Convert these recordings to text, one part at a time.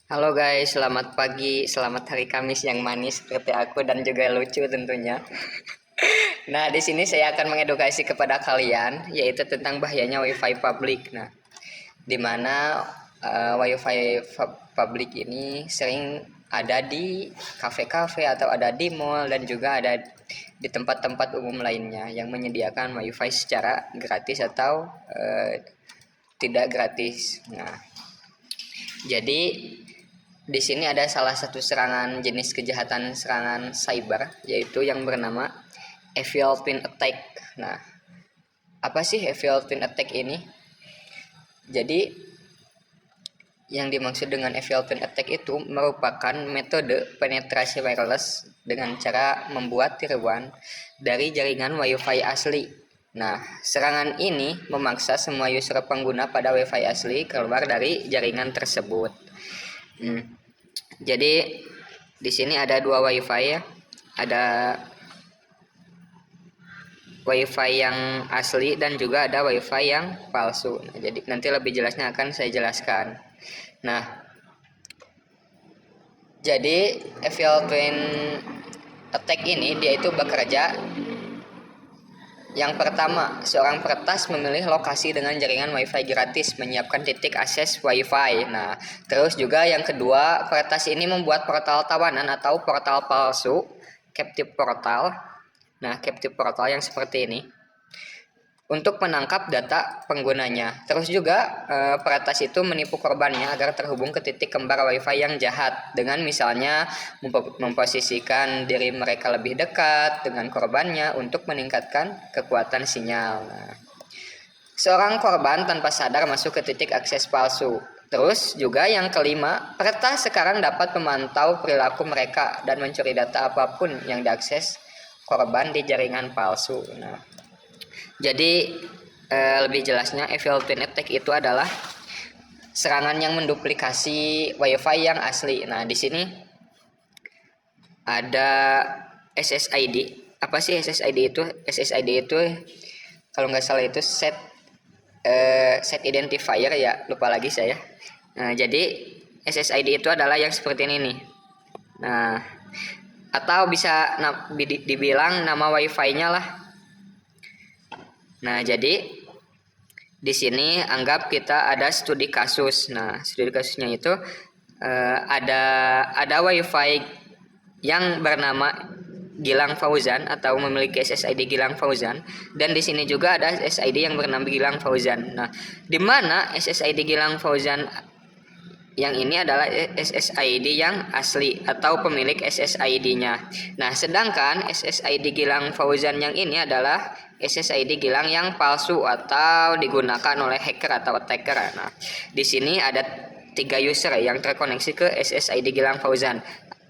Halo guys, selamat pagi, selamat hari Kamis yang manis seperti aku dan juga lucu tentunya. Nah, di sini saya akan mengedukasi kepada kalian yaitu tentang bahayanya WiFi publik. Nah, di mana WiFi publik ini sering ada di kafe-kafe atau ada di mall dan juga ada di tempat-tempat umum lainnya yang menyediakan WiFi secara gratis atau tidak gratis. Nah, jadi di sini ada salah satu jenis kejahatan serangan cyber yaitu yang bernama Evil Twin Attack. Nah, apa sih Evil Twin Attack ini? Jadi yang dimaksud dengan Evil Twin Attack itu merupakan metode penetrasi wireless dengan cara membuat tiruan dari jaringan WiFi asli. Nah, serangan ini memaksa semua user pengguna pada WiFi asli keluar dari jaringan tersebut. Jadi di sini ada dua WiFi ya. Ada WiFi yang asli dan juga ada WiFi yang palsu. Nah, jadi nanti lebih jelasnya akan saya jelaskan. Nah, jadi Evil Twin Attack ini dia itu bekerja. Yang pertama, seorang peretas memilih lokasi dengan jaringan WiFi gratis, menyiapkan titik akses WiFi. Nah, terus juga yang kedua, peretas ini membuat portal tawanan atau portal palsu, captive portal. Nah, captive portal yang seperti ini untuk menangkap data penggunanya. Terus juga peretas itu menipu korbannya agar terhubung ke titik kembar WiFi yang jahat dengan misalnya memposisikan diri mereka lebih dekat dengan korbannya untuk meningkatkan kekuatan sinyal. Nah, seorang korban tanpa sadar masuk ke titik akses palsu. Terus juga yang kelima, peretas sekarang dapat memantau perilaku mereka dan mencuri data apapun yang diakses korban di jaringan palsu. Nah, jadi lebih jelasnya Evil Twin Attack itu adalah serangan yang menduplikasi WiFi yang asli. Nah, di sini ada SSID. Apa sih SSID itu? SSID itu kalau nggak salah itu set identifier ya, lupa lagi saya. Nah, jadi SSID itu adalah yang seperti ini nih. Nah, atau bisa dibilang nama WiFi-nya lah. Nah, jadi di sini anggap kita ada studi kasus. Nah, studi kasusnya itu ada WiFi yang bernama Gilang Fauzan atau memiliki SSID Gilang Fauzan, dan di sini juga ada SSID yang bernama Gilang Fauzan. Nah, di mana SSID Gilang Fauzan yang ini adalah SSID yang asli atau pemilik SSID-nya. Nah, sedangkan SSID Gilang Fauzan yang ini adalah SSID Gilang yang palsu atau digunakan oleh hacker atau attacker. Nah, di sini ada 3 user yang terkoneksi ke SSID Gilang Fauzan.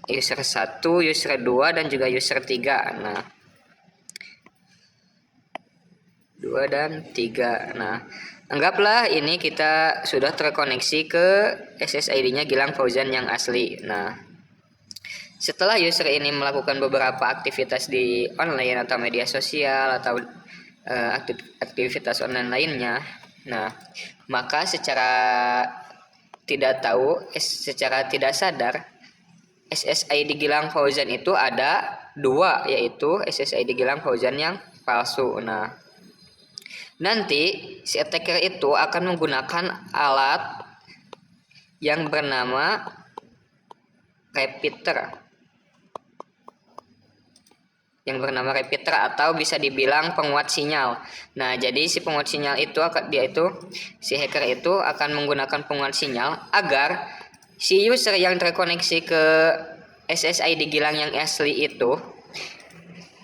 User 1, user 2, dan juga user 3. Nah, 2 dan 3. Nah, anggaplah ini kita sudah terkoneksi ke SSID-nya Gilang Fauzan yang asli. Nah, setelah user ini melakukan beberapa aktivitas di online atau media sosial atau aktivitas online lainnya, nah, maka secara tidak sadar SSID Gilang Fauzan itu ada 2, yaitu SSID Gilang Fauzan yang palsu. Nah, nanti si attacker itu akan menggunakan alat yang bernama repeater. Atau bisa dibilang penguat sinyal. Nah, jadi si penguat sinyal itu si hacker itu akan menggunakan penguat sinyal agar si user yang terkoneksi ke SSID Gilang yang asli itu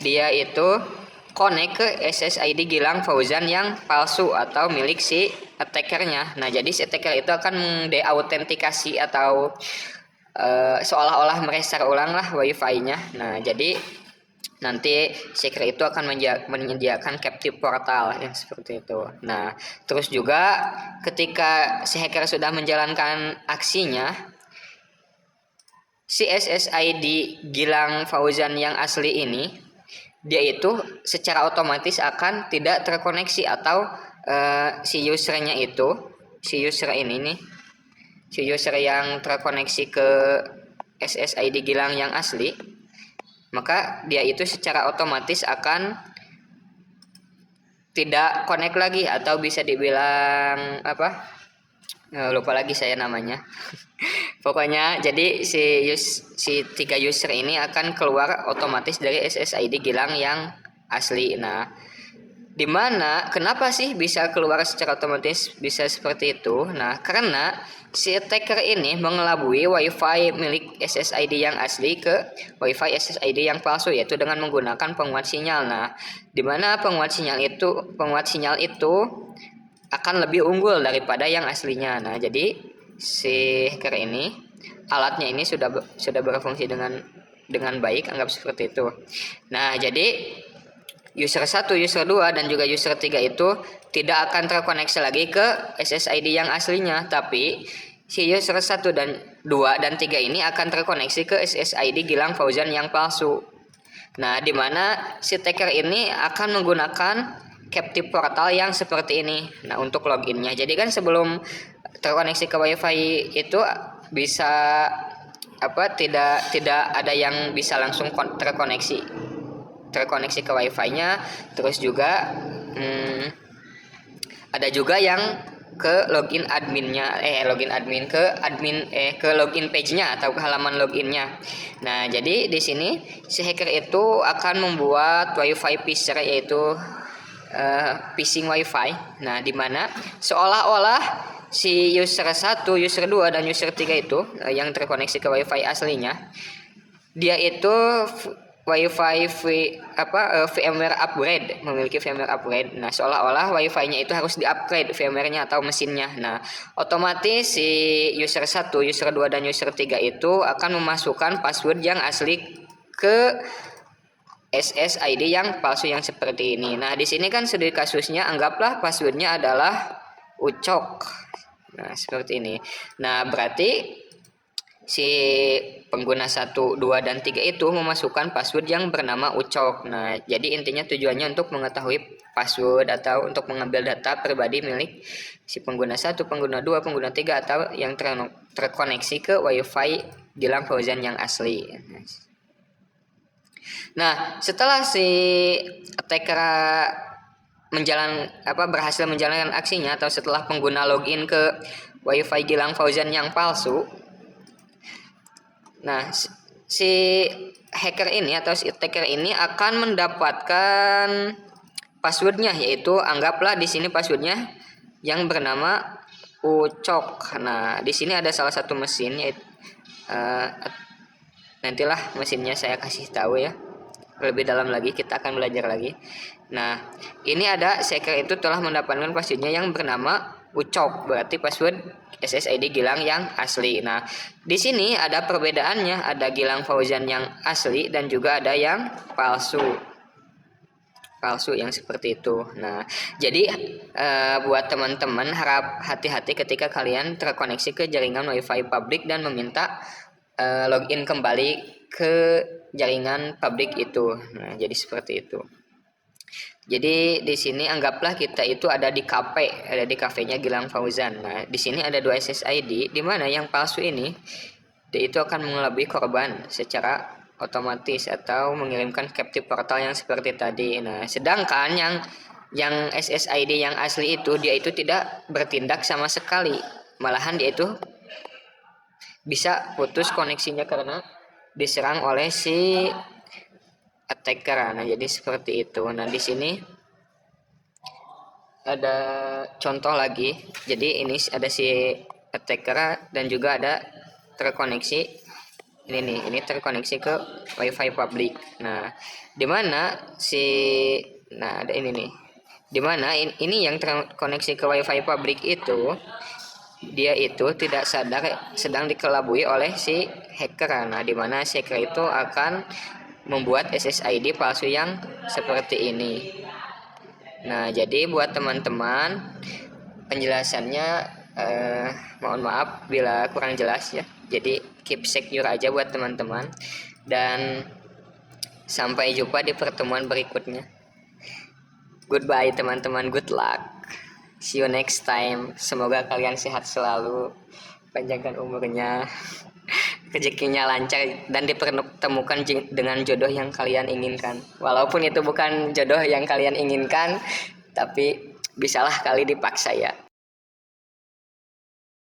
dia itu connect ke SSID Gilang Fauzan yang palsu atau milik si attackernya. Nah, jadi si attacker itu akan mendeautentikasi atau seolah-olah merestart ulang lah WiFi-nya. Nah, jadi nanti si hacker itu akan menyediakan captive portal yang seperti itu. Nah, terus juga ketika si hacker sudah menjalankan aksinya, si SSID Gilang Fauzan yang asli ini dia itu secara otomatis akan tidak terkoneksi atau si user ini nih si user yang terkoneksi ke SSID Gilang yang asli, maka dia itu secara otomatis akan tidak connect lagi, atau bisa dibilang apa? Lupa lagi saya namanya. Pokoknya jadi si 3 user ini akan keluar otomatis dari SSID Gilang yang asli. Nah, dimana kenapa sih bisa keluar secara otomatis bisa seperti itu? Nah, karena si attacker ini mengelabui WiFi milik SSID yang asli ke WiFi SSID yang palsu, yaitu dengan menggunakan penguat sinyal. Nah, dimana penguat sinyal itu akan lebih unggul daripada yang aslinya. Nah, jadi si hacker ini, alatnya ini sudah berfungsi dengan baik, anggap seperti itu. Nah, jadi user 1, user 2 dan juga user 3 itu tidak akan terkoneksi lagi ke SSID yang aslinya, tapi si user 1 dan 2 dan 3 ini akan terkoneksi ke SSID Gilang Fauzan yang palsu. Nah, di mana si attacker ini akan menggunakan captive portal yang seperti ini. Nah, untuk loginnya. Jadi kan sebelum terkoneksi ke WiFi itu bisa tidak ada yang bisa langsung terkoneksi ke WiFi-nya, terus juga ada juga yang ke login login page-nya atau ke halaman loginnya. Nah, jadi di sini si hacker itu akan membuat WiFi phisher, yaitu phishing WiFi. Nah, di mana seolah-olah si user 1, user 2 dan user 3 itu yang terkoneksi ke WiFi aslinya, dia itu WiFi VMware upgrade, memiliki VMware upgrade. Nah, seolah-olah WiFi-nya itu harus di-upgrade VMware-nya atau mesinnya. Nah, otomatis si user 1, user 2 dan user 3 itu akan memasukkan password yang asli ke SSID yang palsu yang seperti ini. Nah, di sini kan studi kasusnya anggaplah passwordnya adalah ucok. Nah, seperti ini. Nah, berarti si pengguna 1, 2 dan 3 itu memasukkan password yang bernama ucok. Nah, jadi intinya tujuannya untuk mengetahui password atau untuk mengambil data pribadi milik si pengguna 1, pengguna 2, pengguna 3 atau yang terkoneksi ke WiFi Gilang Fauzan yang asli. Nah, setelah si attacker berhasil menjalankan aksinya, atau setelah pengguna login ke WiFi Gilang Fauzan yang palsu, nah si hacker ini atau si attacker ini akan mendapatkan passwordnya, yaitu anggaplah di sini passwordnya yang bernama ucok. Nah, di sini ada salah satu mesin, yaitu nantilah mesinnya saya kasih tahu ya. Lebih dalam lagi kita akan belajar lagi. Nah, ini ada hacker itu telah mendapatkan passwordnya yang bernama ucok, berarti password SSID Gilang yang asli. Nah, di sini ada perbedaannya, ada Gilang Fauzan yang asli dan juga ada yang palsu yang seperti itu. Nah, jadi buat teman-teman harap hati-hati ketika kalian terkoneksi ke jaringan WiFi publik dan meminta login kembali ke jaringan publik itu. Nah, jadi seperti itu. Jadi di sini anggaplah kita itu ada di kafenya Gilang Fauzan. Nah, di sini ada 2 SSID, di mana yang palsu ini dia itu akan mengelabui korban secara otomatis atau mengirimkan captive portal yang seperti tadi. Nah, sedangkan yang SSID yang asli itu dia itu tidak bertindak sama sekali. Malahan dia itu bisa putus koneksinya karena diserang oleh si attacker. Nah, jadi seperti itu. Nah, di sini ada contoh lagi. Jadi ini ada si attacker dan juga ada terkoneksi ini terkoneksi ke WiFi publik. Nah, ada ini nih. Dimana ini yang terkoneksi ke WiFi publik itu dia itu tidak sadar sedang dikelabui oleh si hacker. Nah, dimana si hacker itu akan membuat SSID palsu yang seperti ini. Nah, jadi buat teman-teman penjelasannya mohon maaf bila kurang jelas ya. Jadi keep secure aja buat teman-teman, dan sampai jumpa di pertemuan berikutnya. Goodbye teman-teman, good luck. See you next time. Semoga kalian sehat selalu. panjangkan umurnya, rezekinya lancar, dan dipertemukan dengan jodoh yang kalian inginkan. Walaupun itu bukan jodoh yang kalian inginkan, tapi bisalah kali dipaksa ya.